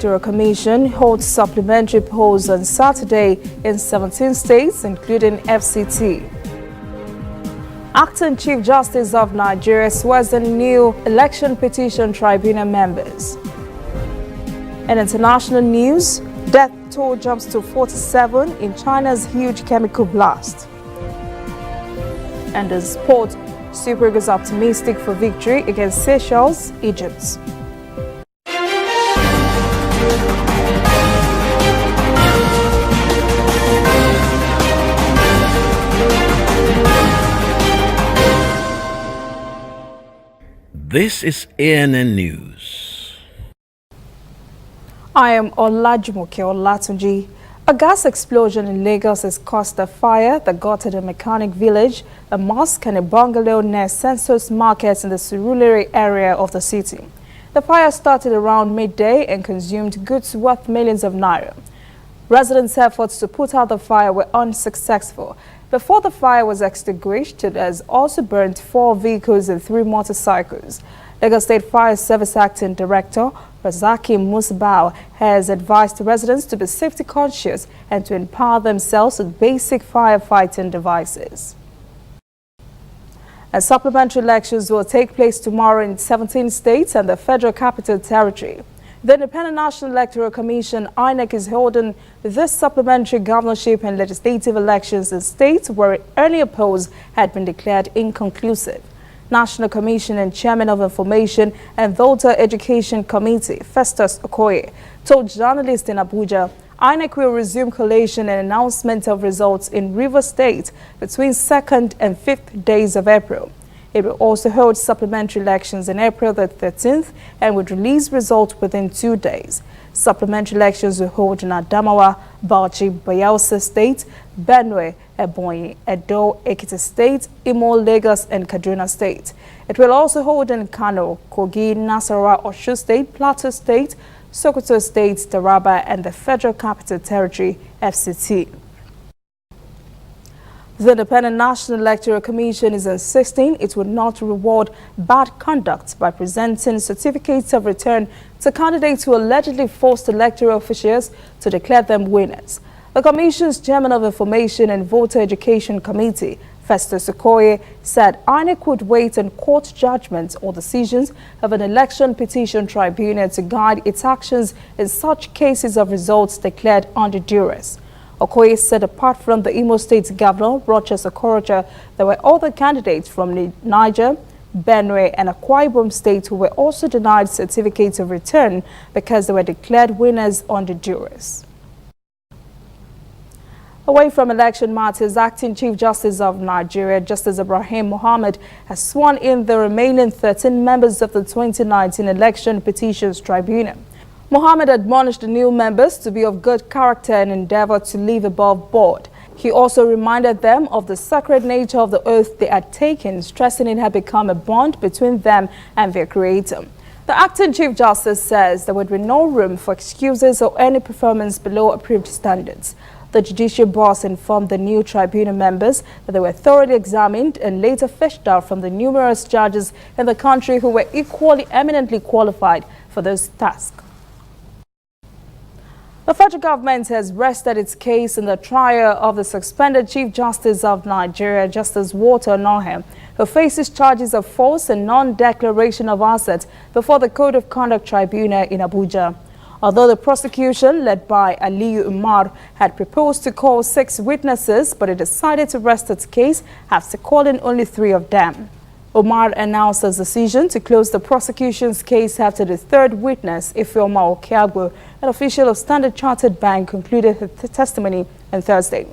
Electoral Commission holds supplementary polls on Saturday in 17 states, including FCT. Acting Chief Justice of Nigeria swears in new election petition tribunal members. In international news, death toll jumps to 47 in China's huge chemical blast. And in sport, Super Eagles optimistic for victory against Seychelles, Egypt. This is ANN News. I am Olajumoke Olatunji. A gas explosion in Lagos has caused a fire that gutted a mechanic village, a mosque and a bungalow near Census Market in the Surulere area of the city. The fire started around midday and consumed goods worth millions of naira. Residents' efforts to put out the fire were unsuccessful. Before the fire was extinguished, it has also burnt 4 vehicles and 3 motorcycles. Lagos State Fire Service Acting Director Razaki Musbao has advised residents to be safety conscious and to empower themselves with basic firefighting devices. And supplementary elections will take place tomorrow in 17 states and the Federal Capital Territory. The Independent National Electoral Commission, INEC, is holding this supplementary governorship and legislative elections in states where earlier polls had been declared inconclusive. National Commission and Chairman of Information and Voter Education Committee, Festus Okoye, told journalists in Abuja, INEC will resume collation and announcement of results in Rivers State between 2nd and 5th days of April. It will also hold supplementary elections in April the 13th and would release results within 2 days. Supplementary elections will hold in Adamawa, Bauchi, Bayelsa State, Benue, Ebonyi, Edo, Ekiti State, Imo, Lagos, and Kaduna State. It will also hold in Kano, Kogi, Nasarawa, Osun State, Plateau State, Sokoto State, Taraba, and the Federal Capital Territory, FCT. The Independent National Electoral Commission is insisting it would not reward bad conduct by presenting certificates of return to candidates who allegedly forced electoral officials to declare them winners. The Commission's Chairman of Information and Voter Education Committee, Festus Okoye, said INEC would wait on court judgments or decisions of an election petition tribunal to guide its actions in such cases of results declared under duress. Okoye said apart from the Imo State Governor, Rochas Okorocha, there were other candidates from Niger, Benue and Akwa Ibom State who were also denied certificates of return because they were declared winners under duress. Away from election matters, Acting Chief Justice of Nigeria, Justice Ibrahim Mohammed, has sworn in the remaining 13 members of the 2019 Election Petitions Tribunal. Mohammed admonished the new members to be of good character and endeavor to live above board. He also reminded them of the sacred nature of the oath they had taken, stressing it had become a bond between them and their creator. The acting Chief Justice says there would be no room for excuses or any performance below approved standards. The judicial boss informed the new tribunal members that they were thoroughly examined and later fished out from the numerous judges in the country who were equally eminently qualified for this task. The federal government has rested its case in the trial of the suspended Chief Justice of Nigeria, Justice Walter Onohe, who faces charges of false and non-declaration of assets before the Code of Conduct Tribunal in Abuja. Although the prosecution, led by Aliyu Umar, had proposed to call 6 witnesses, but it decided to rest its case after calling only 3 of them. Umar announced his decision to close the prosecution's case after the 3rd witness, Ifeoma Okeagbo, an official of Standard Chartered Bank, concluded her testimony on Thursday.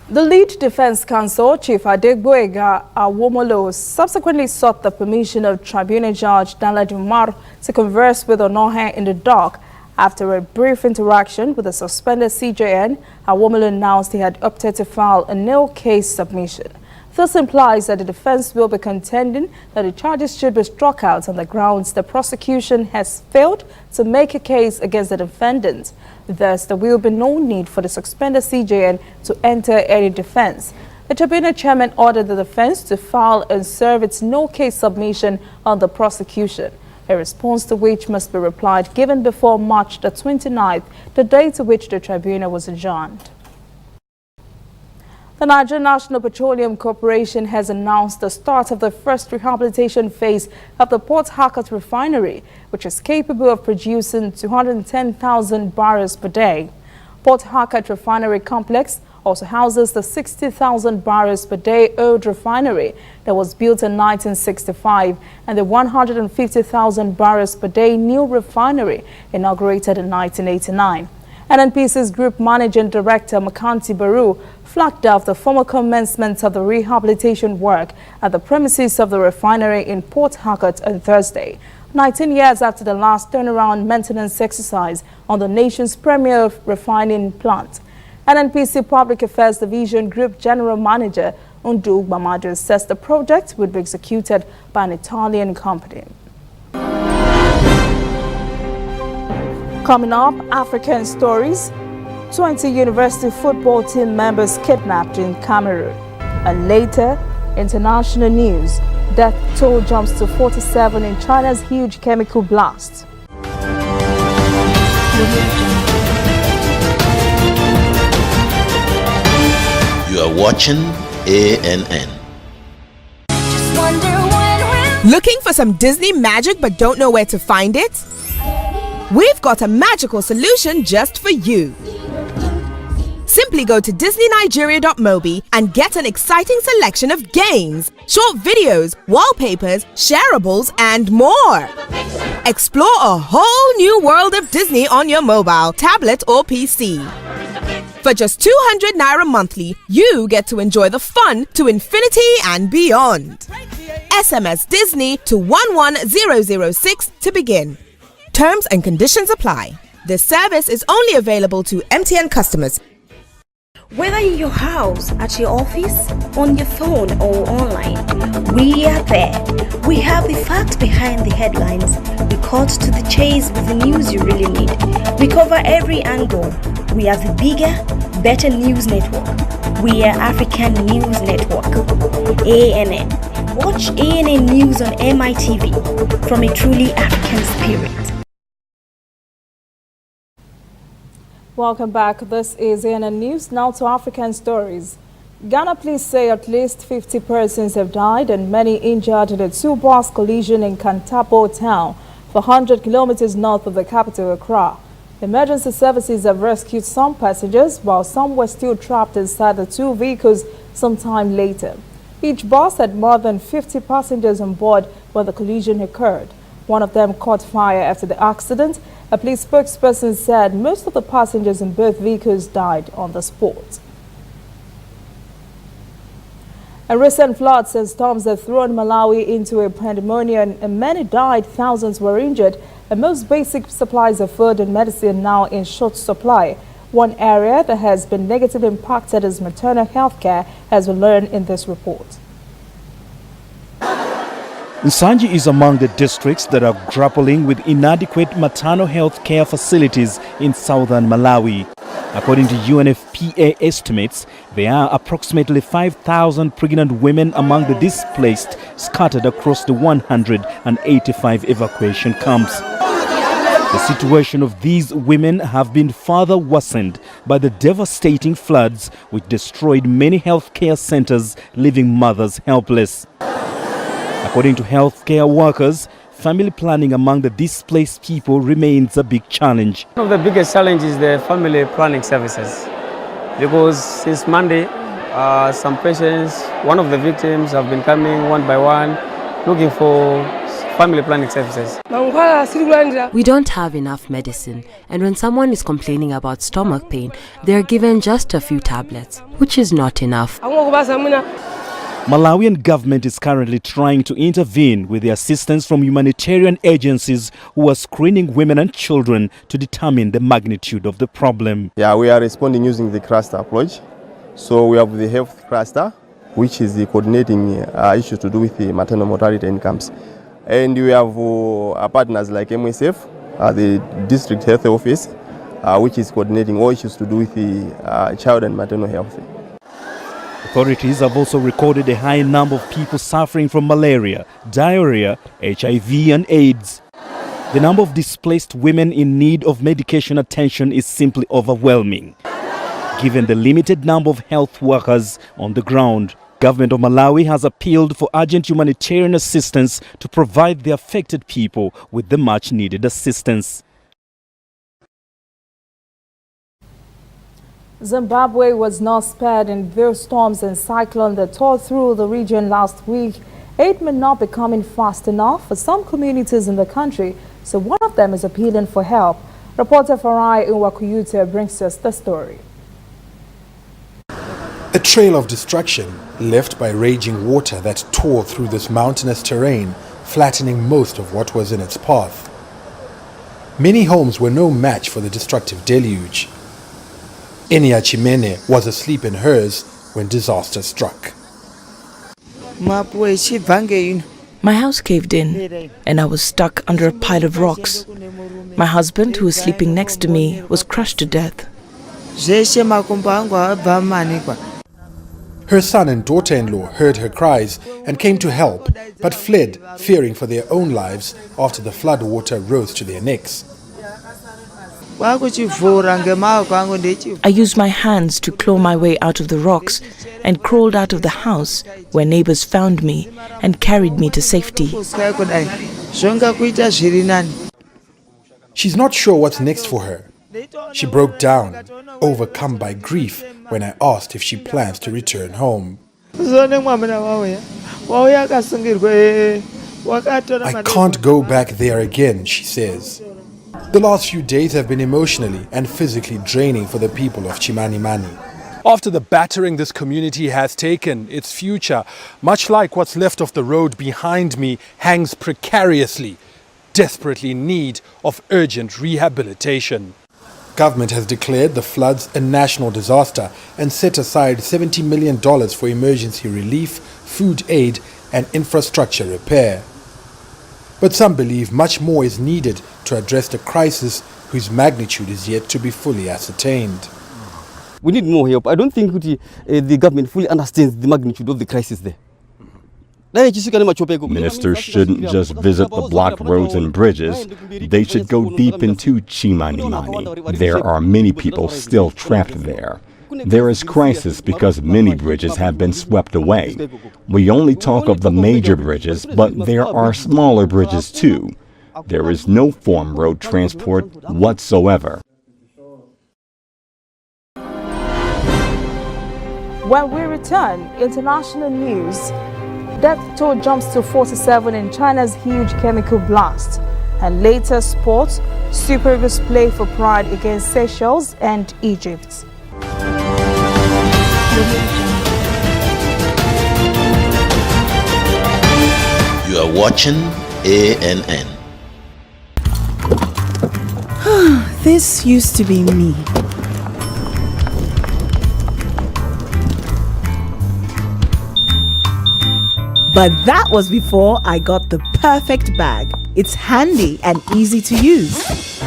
The lead defense counsel, Chief Adegboyega Awomolo, subsequently sought the permission of Tribunal Judge Danladi Umar to converse with Onohe in the dark. After a brief interaction with the suspended CJN, Awomolo announced he had opted to file a nil case submission. This implies that the defense will be contending that the charges should be struck out on the grounds the prosecution has failed to make a case against the defendant. Thus, there will be no need for the suspended CJN to enter any defense. The tribunal chairman ordered the defense to file and serve its no-case submission on the prosecution. a response to which must be replied given before March the 29th, the date to which the tribunal was adjourned. The Nigerian National Petroleum Corporation has announced the start of the first rehabilitation phase of the Port Harcourt refinery, which is capable of producing 210,000 barrels per day. Port Harcourt Refinery Complex also houses the 60,000 barrels per day old refinery that was built in 1965 and the 150,000 barrels per day new refinery inaugurated in 1989. NNPC's Group Managing Director Makanti Baru flagged off the formal commencement of the rehabilitation work at the premises of the refinery in Port Harcourt on Thursday, 19 years after the last turnaround maintenance exercise on the nation's premier refining plant. NNPC Public Affairs Division Group General Manager Undu Mamadu says the project would be executed by an Italian company. Coming up, African stories. 20 university football team members kidnapped in Cameroon. And later, international news. Death toll jumps to 47 in China's huge chemical blast. You are watching ANN. Looking for some Disney magic but don't know where to find it? We've got a magical solution just for you. Simply go to DisneyNigeria.mobi and get an exciting selection of games, short videos, wallpapers, shareables, and more. Explore a whole new world of Disney on your mobile, tablet, or PC. For just 200 Naira monthly, you get to enjoy the fun to infinity and beyond. SMS Disney to 11006 to begin. Terms and conditions apply. This service is only available to MTN customers. Whether in your house, at your office, on your phone or online, we are there. We have the facts behind the headlines. We cut to the chase with the news you really need. We cover every angle. We are the bigger, better news network. We are African News Network. ANN. Watch ANN News on MITV from a truly African spirit. Welcome back. This is ANN News. Now to African stories. Ghana police say at least 50 persons have died and many injured in a two-bus collision in Kantapo town, 400 kilometers north of the capital, Accra. Emergency services have rescued some passengers while some were still trapped inside the two vehicles sometime later. Each bus had more than 50 passengers on board when the collision occurred. One of them caught fire after the accident. A police spokesperson said most of the passengers in both vehicles died on the spot. A recent floods and storms have thrown Malawi into a pandemonium and many died, thousands were injured, and most basic supplies of food and medicine now in short supply. One area that has been negatively impacted is maternal health care, as we learned in this report. Nsanji is among the districts that are grappling with inadequate maternal health care facilities in southern Malawi. According to UNFPA estimates, there are approximately 5,000 pregnant women among the displaced scattered across the 185 evacuation camps. The situation of these women have been further worsened by the devastating floods which destroyed many healthcare centers, leaving mothers helpless. According to healthcare workers, family planning among the displaced people remains a big challenge. One of the biggest challenges is the family planning services, because since Monday, some patients, one of the victims have been coming one by one looking for family planning services. We don't have enough medicine, and when someone is complaining about stomach pain, they are given just a few tablets, which is not enough. Malawian government is currently trying to intervene with the assistance from humanitarian agencies who are screening women and children to determine the magnitude of the problem. Yeah, we are responding using the cluster approach. So we have the health cluster, which is the coordinating issues to do with the maternal mortality incomes. And we have partners like MSF, the district health office, which is coordinating all issues to do with the child and maternal health. Authorities have also recorded a high number of people suffering from malaria, diarrhea, HIV and AIDS. The number of displaced women in need of medication attention is simply overwhelming. Given the limited number of health workers on the ground, government of Malawi has appealed for urgent humanitarian assistance to provide the affected people with the much needed assistance. Zimbabwe was not spared in various storms and cyclones that tore through the region last week. Aid may not be coming fast enough for some communities in the country, so one of them is appealing for help. Reporter Farai Nwakuyute brings us the story. A trail of destruction left by raging water that tore through this mountainous terrain, flattening most of what was in its path. Many homes were no match for the destructive deluge. Enia Chimene was asleep in hers when disaster struck. My house caved in and I was stuck under a pile of rocks. My husband, who was sleeping next to me, was crushed to death. Her son and daughter-in-law heard her cries and came to help, but fled, fearing for their own lives after the flood water rose to their necks. I used my hands to claw my way out of the rocks and crawled out of the house, where neighbors found me and carried me to safety. She's not sure what's next for her. She broke down, overcome by grief, when I asked if she plans to return home. I can't go back there again, she says. The last few days have been emotionally and physically draining for the people of Chimanimani. After the battering this community has taken, its future, much like what's left of the road behind me, hangs precariously, desperately in need of urgent rehabilitation. Government has declared the floods a national disaster and set aside $70 million for emergency relief, food aid and infrastructure repair. But some believe much more is needed to address the crisis whose magnitude is yet to be fully ascertained. We need more help. I don't think the government fully understands the magnitude of the crisis there. Ministers shouldn't just visit the blocked roads and bridges. They should go deep into Chimanimani. There are many people still trapped there. There is crisis because many bridges have been swept away. We only talk of the major bridges, but there are smaller bridges too. There is no form road transport whatsoever. When we return, international news. Death toll jumps to 47 in China's huge chemical blast. And later sports, Super Eagles play for pride against Seychelles and Egypt. You are watching ANN. This used to be me. But that was before I got the perfect bag. It's handy and easy to use.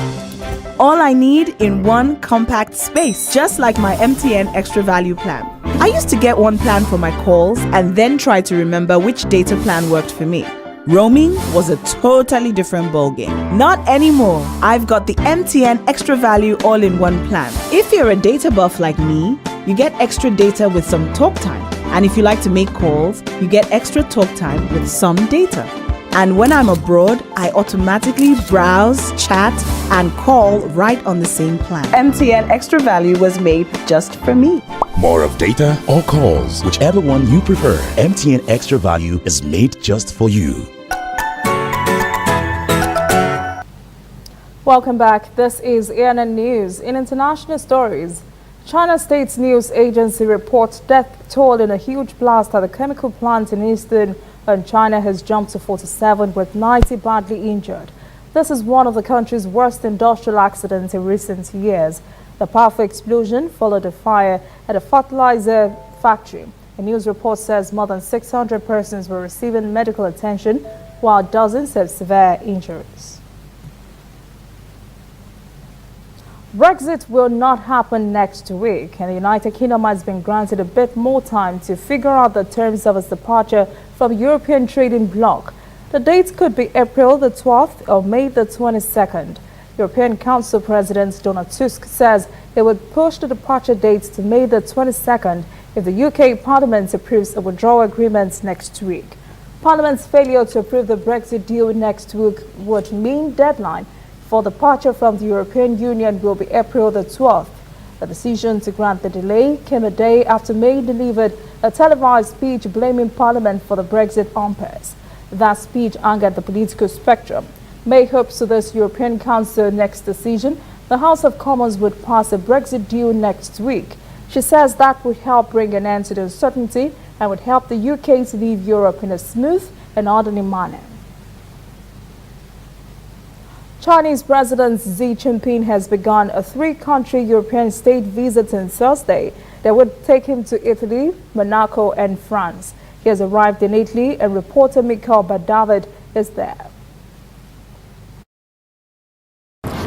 All I need in one compact space, just like my MTN Extra Value plan. I used to get one plan for my calls and then try to remember which data plan worked for me. Roaming was a totally different ballgame. Not anymore. I've got the MTN Extra Value all-in-one plan. If you're a data buff like me, you get extra data with some talk time. And if you like to make calls, you get extra talk time with some data. And when I'm abroad, I automatically browse, chat, and call right on the same plan. MTN Extra Value was made just for me. More of data or calls, whichever one you prefer. MTN Extra Value is made just for you. Welcome back. This is ANN News. In international stories, China State News Agency reports death toll in a huge blast at a chemical plant in eastern China has jumped to 47 with 90 badly injured. This is one of the country's worst industrial accidents in recent years. The powerful explosion followed a fire at a fertilizer factory. A news report says more than 600 persons were receiving medical attention, while dozens have severe injuries. Brexit will not happen next week, and the United Kingdom has been granted a bit more time to figure out the terms of its departure from the European trading bloc. The dates could be April the 12th or May the 22nd. European Council President Donald Tusk says he would push the departure dates to May the 22nd if the UK Parliament approves a withdrawal agreement next week. Parliament's failure to approve the Brexit deal next week would mean deadline for departure from the European Union will be April the 12th. The decision to grant the delay came a day after May delivered a televised speech blaming Parliament for the Brexit impasse. That speech angered the political spectrum. May hopes to this European Council next decision, the House of Commons would pass a Brexit deal next week. She says that would help bring an end to the uncertainty and would help the UK to leave Europe in a smooth and orderly manner. Chinese President Xi Jinping has begun a three-country European state visit on Thursday that would take him to Italy, Monaco and France. He has arrived in Italy and reporter Mikhail Badavid is there.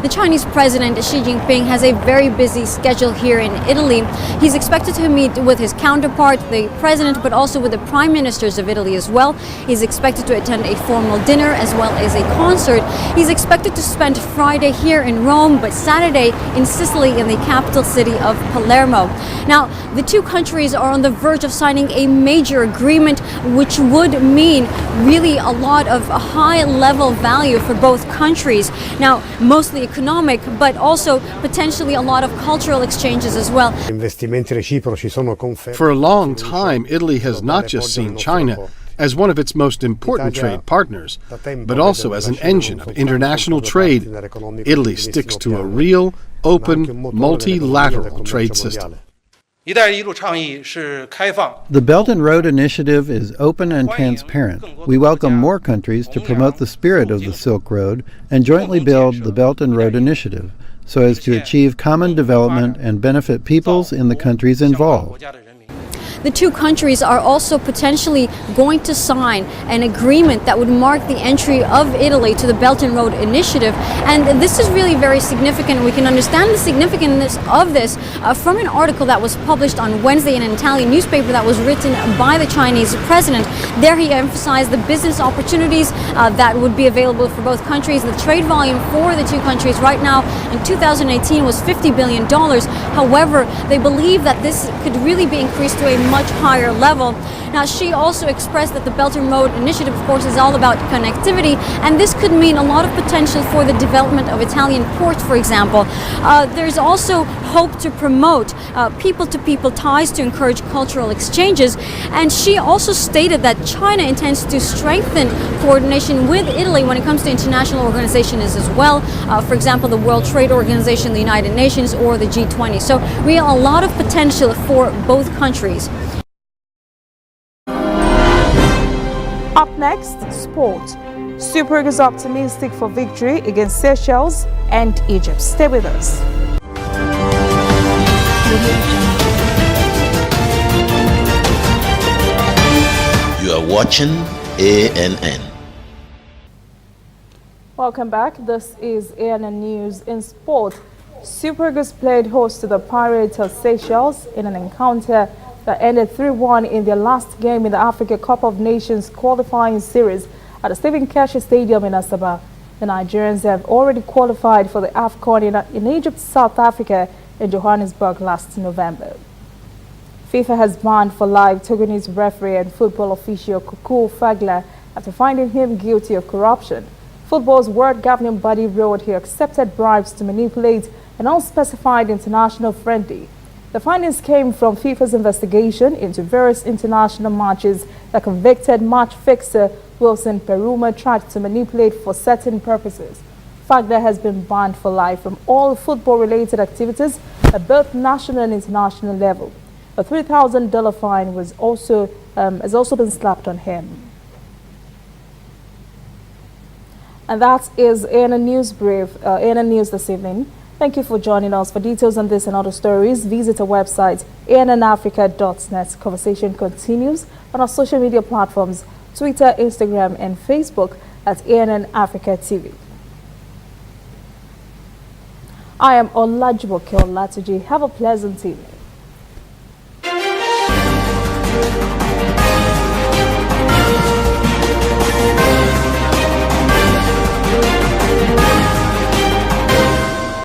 The Chinese President Xi Jinping has a very busy schedule here in Italy. He's expected to meet with his counterpart, the president, but also with the prime ministers of Italy as well. He's expected to attend a formal dinner as well as a concert. He's expected to spend Friday here in Rome, but Saturday in Sicily in the capital city of Palermo. Now, the two countries are on the verge of signing a major agreement, which would mean really a lot of high-level value for both countries. Now, mostly economic, but also potentially a lot of cultural exchanges as well. For a long time, Italy has not just seen China as one of its most important trade partners, but also as an engine of international trade. Italy sticks to a real, open, multilateral trade system. The Belt and Road Initiative is open and transparent. We welcome more countries to promote the spirit of the Silk Road and jointly build the Belt and Road Initiative so as to achieve common development and benefit peoples in the countries involved. The two countries are also potentially going to sign an agreement that would mark the entry of Italy to the Belt and Road Initiative. And this is really very significant. We can understand the significance of this from an article that was published on Wednesday in an Italian newspaper that was written by the Chinese president. There he emphasized the business opportunities that would be available for both countries. The trade volume for the two countries right now in 2018 was $50 billion. However, they believe that this could really be increased to a much higher level. Now, she also expressed that the Belt and Road Initiative, of course, is all about connectivity, and this could mean a lot of potential for the development of Italian ports, for example. There's also hope to promote people-to-people ties to encourage cultural exchanges, and she also stated that China intends to strengthen coordination with Italy when it comes to international organizations as well. For example, the World Trade Organization, the United Nations, or the G20. So we have a lot of potential for both countries. Up next, sport. Super Eagles optimistic for victory against Seychelles and Egypt. Stay with us. You are watching ANN. Welcome back. This is ANN News. In sport, Super Eagles played host to the Pirates of Seychelles in an encounter that ended 3-1 in their last game in the Africa Cup of Nations qualifying series at the Stephen Keshi Stadium in Asaba. The Nigerians have already qualified for the AFCON in Egypt, South Africa, and Johannesburg last November. FIFA has banned for life Togolese referee and football official Kuku Fagla after finding him guilty of corruption. Football's world governing body wrote he accepted bribes to manipulate an unspecified international friendly. The findings came from FIFA's investigation into various international matches that convicted match fixer Wilson Peruma tried to manipulate for certain purposes. Fagda has been banned for life from all football-related activities at both national and international level. A $3,000 fine has also been slapped on him. And that is ANN News Brief, ANN News this evening. Thank you for joining us. For details on this and other stories, visit our website, annafrica.net. Conversation continues on our social media platforms, Twitter, Instagram, and Facebook at ANN Africa TV. I am Olajumoke Olatuji. Have a pleasant evening.